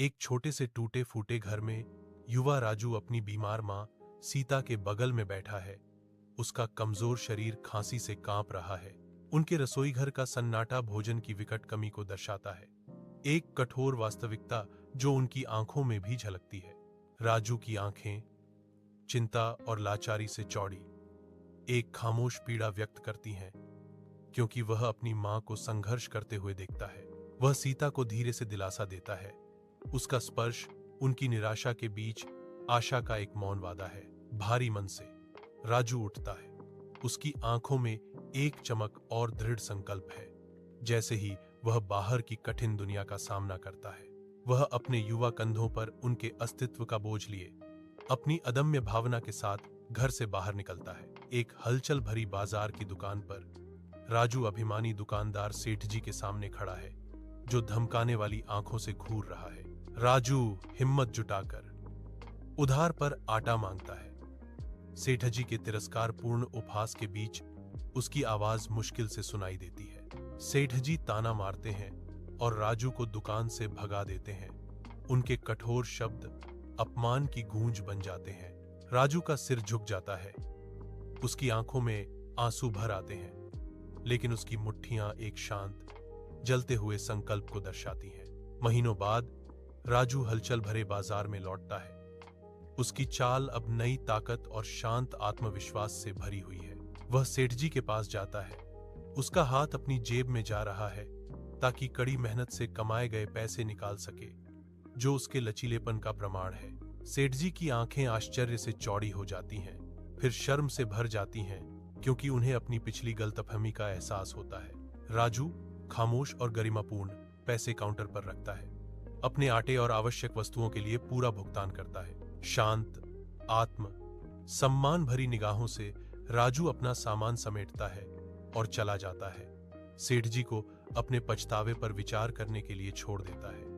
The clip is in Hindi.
एक छोटे से टूटे फूटे घर में युवा राजू अपनी बीमार मां सीता के बगल में बैठा है। उसका कमजोर शरीर खांसी से कांप रहा है। उनके रसोई घर का सन्नाटा भोजन की विकट कमी को दर्शाता है, एक कठोर वास्तविकता जो उनकी आंखों में भी झलकती है। राजू की आंखें चिंता और लाचारी से चौड़ी एक खामोश पीड़ा व्यक्त करती हैं, क्योंकि वह अपनी मां को संघर्ष करते हुए देखता है। वह सीता को धीरे से दिलासा देता है। उसका स्पर्श उनकी निराशा के बीच आशा का एक मौन वादा है। भारी मन से राजू उठता है। उसकी आंखों में एक चमक और दृढ़ संकल्प है। जैसे ही वह बाहर की कठिन दुनिया का सामना करता है, वह अपने युवा कंधों पर उनके अस्तित्व का बोझ लिए अपनी अदम्य भावना के साथ घर से बाहर निकलता है। एक हलचल भरी बाजार की दुकान पर राजू अभिमानी दुकानदार सेठ जी के सामने खड़ा है, जो धमकाने वाली आंखों से घूर रहा है। राजू हिम्मत जुटाकर उधार पर आटा मांगता है। सेठ जी के तिरस्कारपूर्ण उपहास के बीच उसकी आवाज मुश्किल से सुनाई देती है। सेठ जी ताना मारते हैं और राजू को दुकान से भगा देते हैं। उनके कठोर शब्द अपमान की गूंज बन जाते हैं। राजू का सिर झुक जाता है। उसकी आंखों में आंसू भर आते हैं, लेकिन उसकी मुट्ठियां एक शांत जलते हुए संकल्प को दर्शाती हैं। महीनों बाद राजू हलचल भरे बाजार में लौटता है। उसकी चाल अब नई ताकत और शांत आत्मविश्वास से भरी हुई है। वह सेठ जी के पास जाता है। उसका हाथ अपनी जेब में जा रहा है, ताकि कड़ी मेहनत से कमाए गए पैसे निकाल सके, जो उसके लचीलेपन का प्रमाण है। सेठ जी की आंखें आश्चर्य से चौड़ी हो जाती हैं, फिर शर्म से भर जाती हैं, क्योंकि उन्हें अपनी पिछली गलतफहमी का एहसास होता है। राजू खामोश और गरिमापूर्ण पैसे काउंटर पर रखता है। अपने आटे और आवश्यक वस्तुओं के लिए पूरा भुगतान करता है। शांत, आत्म सम्मान भरी निगाहों से राजू अपना सामान समेटता है और चला जाता है। सेठ जी को अपने पछतावे पर विचार करने के लिए छोड़ देता है।